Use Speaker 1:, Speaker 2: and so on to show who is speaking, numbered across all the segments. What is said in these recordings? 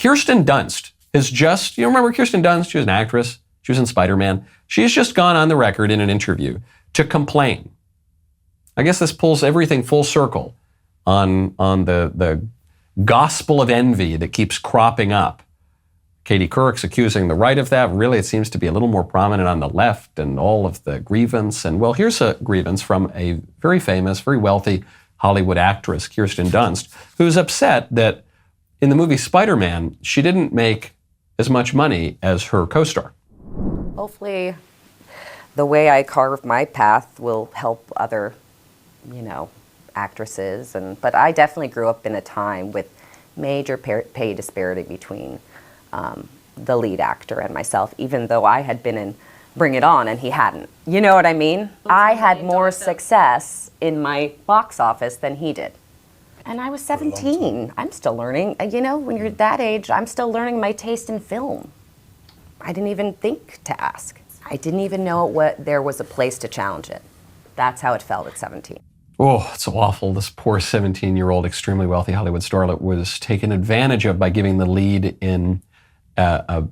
Speaker 1: Kirsten Dunst is just, you remember Kirsten Dunst? She was an actress. She was in Spider-Man. She's just gone on the record in an interview to complain. I guess this pulls everything full circle on the gospel of envy that keeps cropping up. Katie Couric's accusing the right of that. Really, it seems to be a little more prominent on the left and all of the grievance. And well, here's a grievance from a very famous, very wealthy Hollywood actress, Kirsten Dunst, who's upset that in the movie Spider-Man, she didn't make as much money as her co-star.
Speaker 2: Hopefully, the way I carve my path will help other, actresses. But I definitely grew up in a time with major pay disparity between the lead actor and myself, even though I had been in Bring It On and he hadn't. You know what I mean? I had more success in my box office than he did. And I was 17. I'm still learning. When you're that age, I'm still learning my taste in film. I didn't even think to ask. I didn't even know there was a place to challenge it. That's how it felt at 17.
Speaker 1: Oh, it's awful. This poor 17-year-old, extremely wealthy Hollywood starlet was taken advantage of by giving the lead in a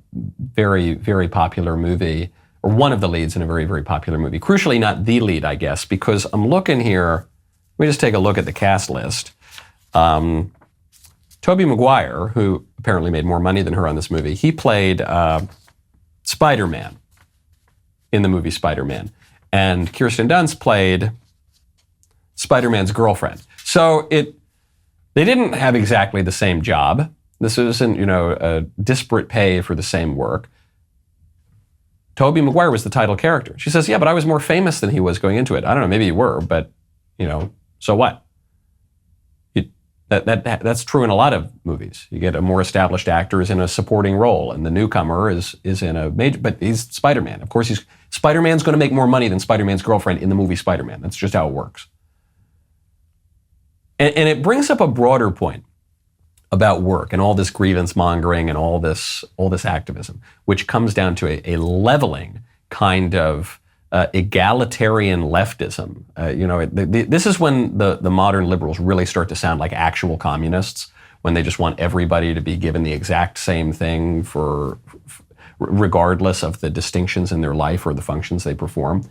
Speaker 1: very, very popular movie, or one of the leads in a very, very popular movie. Crucially, not the lead, I guess, because I'm looking here. Let me just take a look at the cast list. Tobey Maguire, who apparently made more money than her on this movie, he played Spider-Man in the movie Spider-Man. And Kirsten Dunst played Spider-Man's girlfriend. So they didn't have exactly the same job. This isn't, a disparate pay for the same work. Tobey Maguire was the title character. She says, yeah, but I was more famous than he was going into it. I don't know, maybe you were, but, so what? That's true in a lot of movies. You get a more established actor is in a supporting role, and the newcomer is in a major, but he's Spider-Man. Of course, Spider-Man's going to make more money than Spider-Man's girlfriend in the movie Spider-Man. That's just how it works. And it brings up a broader point about work and all this grievance mongering and all this activism, which comes down to a leveling kind of egalitarian leftism. This is when the modern liberals really start to sound like actual communists, when they just want everybody to be given the exact same thing regardless of the distinctions in their life or the functions they perform.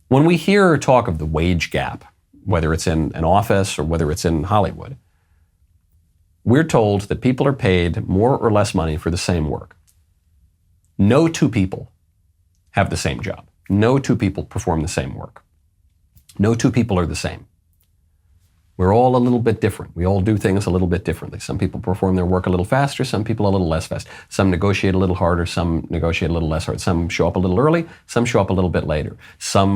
Speaker 1: When we hear talk of the wage gap, whether it's in an office or whether it's in Hollywood, we're told that people are paid more or less money for the same work. No two people have the same job. No two people perform the same work. No two people are the same. We're all a little bit different. We all do things a little bit differently. Some people perform their work a little faster, some people a little less fast. Some negotiate a little harder, some negotiate a little less hard. Some show up a little early, some show up a little bit later.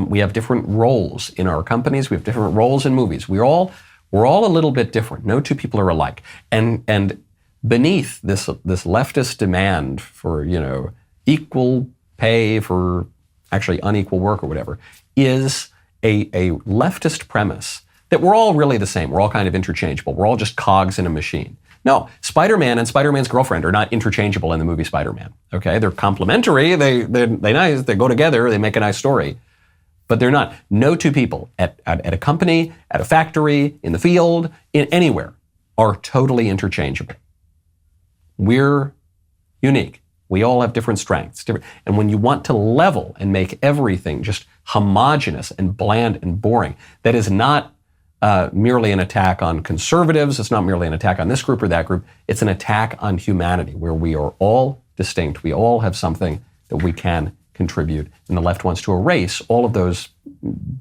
Speaker 1: We have different roles in our companies, we have different roles in movies. We're all a little bit different. No two people are alike. And beneath this leftist demand for, equal pay for actually unequal work or whatever, is a leftist premise that we're all really the same. We're all kind of interchangeable. We're all just cogs in a machine. No, Spider-Man and Spider-Man's girlfriend are not interchangeable in the movie Spider-Man. Okay, they're complementary. They're nice. They go together. They make a nice story, but they're not. No two people at a company, at a factory, in the field, anywhere, are totally interchangeable. We're unique. We all have different strengths. And when you want to level and make everything just homogenous and bland and boring, that is not merely an attack on conservatives. It's not merely an attack on this group or that group. It's an attack on humanity, where we are all distinct. We all have something that we can contribute. And the left wants to erase all of those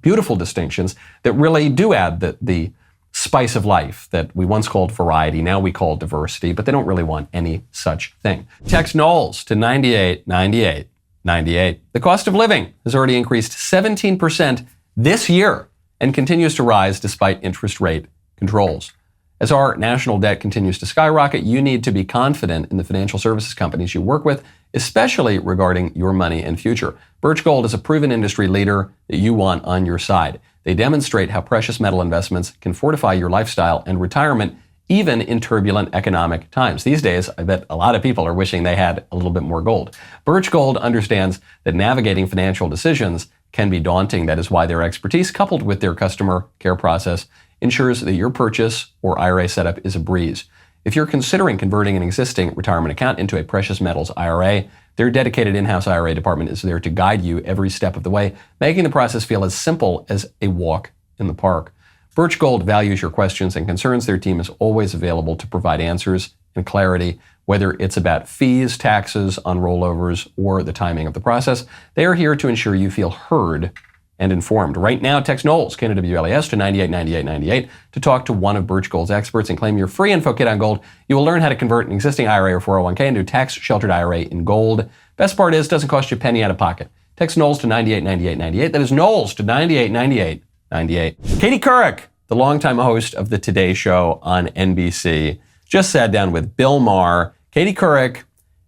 Speaker 1: beautiful distinctions that really do add the spice of life that we once called variety, now we call diversity, but they don't really want any such thing. Text Knowles to 989898. The cost of living has already increased 17% this year and continues to rise despite interest rate controls. As our national debt continues to skyrocket, you need to be confident in the financial services companies you work with, especially regarding your money and future. Birch Gold is a proven industry leader that you want on your side. They demonstrate how precious metal investments can fortify your lifestyle and retirement, even in turbulent economic times. These days, I bet a lot of people are wishing they had a little bit more gold. Birch Gold understands that navigating financial decisions can be daunting. That is why their expertise, coupled with their customer care process, ensures that your purchase or IRA setup is a breeze. If you're considering converting an existing retirement account into a precious metals IRA, their dedicated in-house IRA department is there to guide you every step of the way, making the process feel as simple as a walk in the park. Birch Gold values your questions and concerns. Their team is always available to provide answers and clarity, whether it's about fees, taxes on rollovers, or the timing of the process. They are here to ensure you feel heard and informed. Right now, text Knowles, KNWLAS, to 989898 to talk to one of Birch Gold's experts and claim your free info kit on gold. You will learn how to convert an existing IRA or 401k into a tax-sheltered IRA in gold. Best part is, it doesn't cost you a penny out of pocket. Text Knowles to 989898. That is Knowles to 989898. Katie Couric, the longtime host of the Today Show on NBC, just sat down with Bill Maher. Katie Couric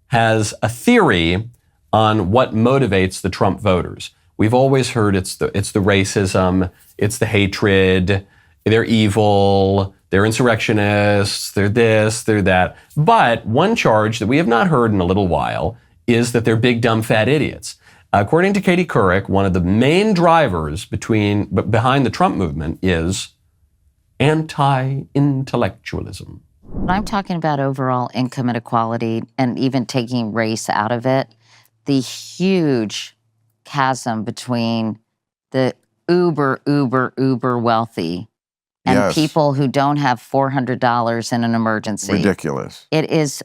Speaker 1: has a theory on what motivates the Trump voters. We've always heard it's the racism, it's the hatred, they're evil, they're insurrectionists, they're this, they're that. But one charge that we have not heard in a little while is that they're big, dumb, fat idiots. According to Katie Couric, one of the main drivers behind the Trump movement is anti-intellectualism.
Speaker 3: When I'm talking about overall income inequality and even taking race out of it, the huge chasm between the uber wealthy and people who don't have $400 in an emergency.
Speaker 4: Ridiculous.
Speaker 3: It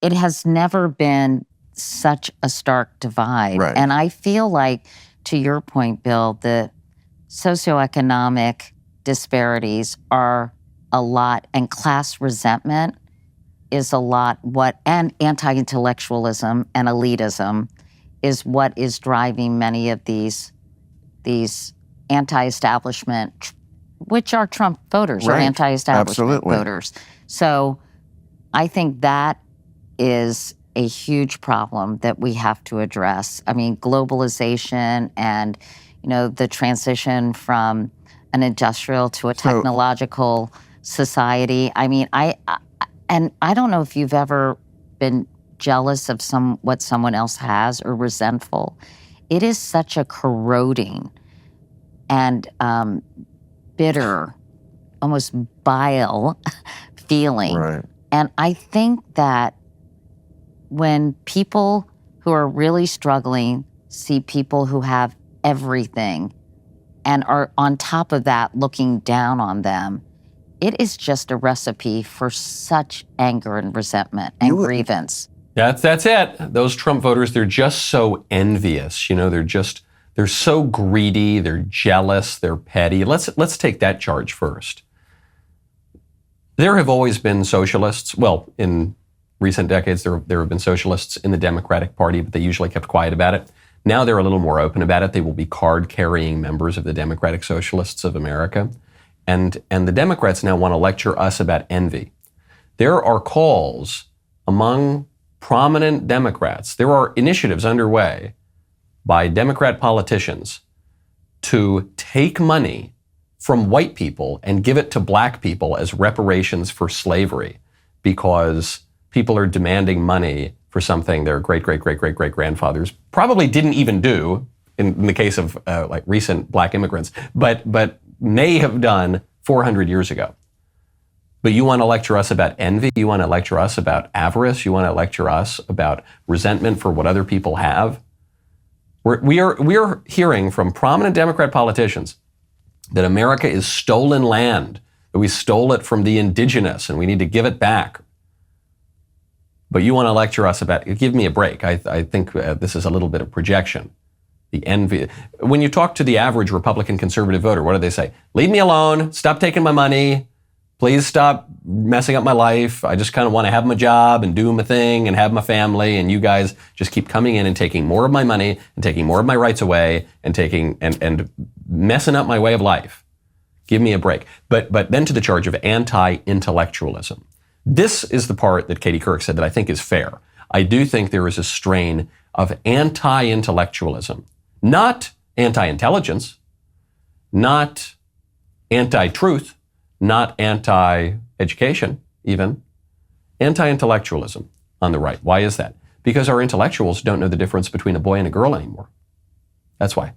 Speaker 3: has never been such a stark divide.
Speaker 4: Right.
Speaker 3: And I feel like, to your point, Bill, the socioeconomic disparities are a lot, and class resentment is a lot, and anti-intellectualism and elitism is what is driving many of these anti-establishment, which are Trump voters, or anti-establishment voters. So I think that is a huge problem that we have to address. I mean, globalization and, the transition from an industrial to a technological society. I mean, I don't know if you've ever been jealous of what someone else has or resentful. It is such a corroding and bitter, almost bile feeling.
Speaker 4: Right.
Speaker 3: And I think that when people who are really struggling see people who have everything and are on top of that looking down on them, it is just a recipe for such anger and resentment and grievance.
Speaker 1: That's it. Those Trump voters, they're just so envious. They're so greedy, they're jealous, they're petty. Let's take that charge first. There have always been socialists. Well, in recent decades, there have been socialists in the Democratic Party, but they usually kept quiet about it. Now they're a little more open about it. They will be card-carrying members of the Democratic Socialists of America. And the Democrats now want to lecture us about envy. There are calls among prominent Democrats. There are initiatives underway by Democrat politicians to take money from white people and give it to black people as reparations for slavery, because people are demanding money for something their great-great-great-great-great-grandfathers probably didn't even do, in the case of recent black immigrants, but may have done 400 years ago. But you want to lecture us about envy? You want to lecture us about avarice? You want to lecture us about resentment for what other people have? We are hearing from prominent Democrat politicians that America is stolen land, that we stole it from the indigenous and we need to give it back. But you want to lecture us about, give me a break. I think this is a little bit of projection. The envy. When you talk to the average Republican conservative voter, what do they say? Leave me alone. Stop taking my money. Please stop messing up my life. I just kind of want to have my job and do my thing and have my family. And you guys just keep coming in and taking more of my money and taking more of my rights away and taking and messing up my way of life. Give me a break. But then to the charge of anti-intellectualism. This is the part that Katie Couric said that I think is fair. I do think there is a strain of anti-intellectualism, not anti-intelligence, not anti-truth, not anti-education even, anti-intellectualism on the right. Why is that? Because our intellectuals don't know the difference between a boy and a girl anymore. That's why.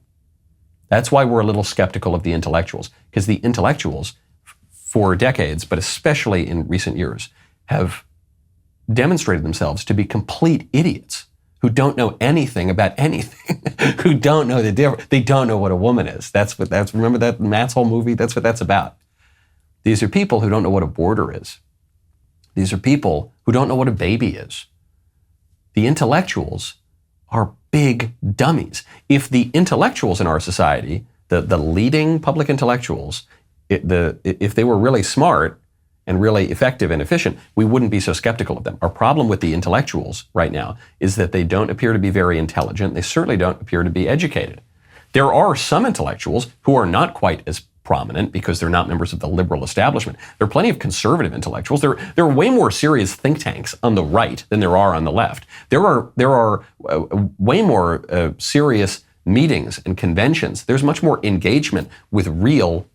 Speaker 1: That's why we're a little skeptical of the intellectuals, because the intellectuals, for decades, but especially in recent years, have demonstrated themselves to be complete idiots who don't know anything about anything, who don't know the difference. They don't know what a woman is. Remember that Matt's whole movie? That's what that's about. These are people who don't know what a border is. These are people who don't know what a baby is. The intellectuals are big dummies. If the intellectuals in our society, the leading public intellectuals, if they were really smart and really effective and efficient, we wouldn't be so skeptical of them. Our problem with the intellectuals right now is that they don't appear to be very intelligent. They certainly don't appear to be educated. There are some intellectuals who are not quite as prominent because they're not members of the liberal establishment. There are plenty of conservative intellectuals. There are way more serious think tanks on the right than there are on the left. There are way more serious meetings and conventions. There's much more engagement with real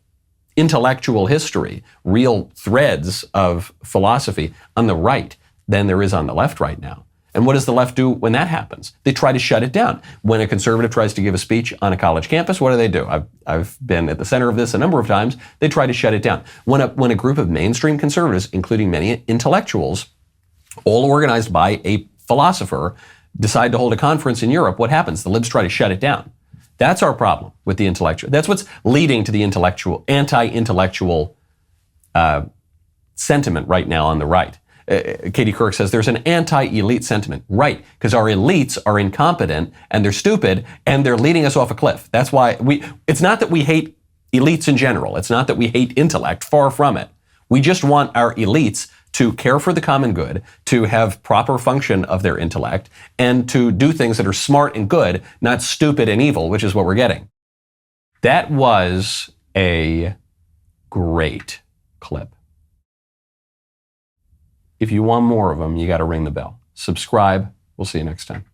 Speaker 1: intellectual history, real threads of philosophy on the right than there is on the left right now. And what does the left do when that happens? They try to shut it down. When a conservative tries to give a speech on a college campus, what do? I've been at the center of this a number of times. They try to shut it down. When a group of mainstream conservatives, including many intellectuals, all organized by a philosopher, decide to hold a conference in Europe, what happens? The libs try to shut it down. That's our problem with the intellectual. That's what's leading to the anti-intellectual sentiment right now on the right. Katie Couric says there's an anti-elite sentiment. Right, because our elites are incompetent and they're stupid and they're leading us off a cliff. That's why it's not that we hate elites in general. It's not that we hate intellect. Far from it. We just want our elites to care for the common good, to have proper function of their intellect, and to do things that are smart and good, not stupid and evil, which is what we're getting. That was a great clip. If you want more of them, you got to ring the bell. Subscribe. We'll see you next time.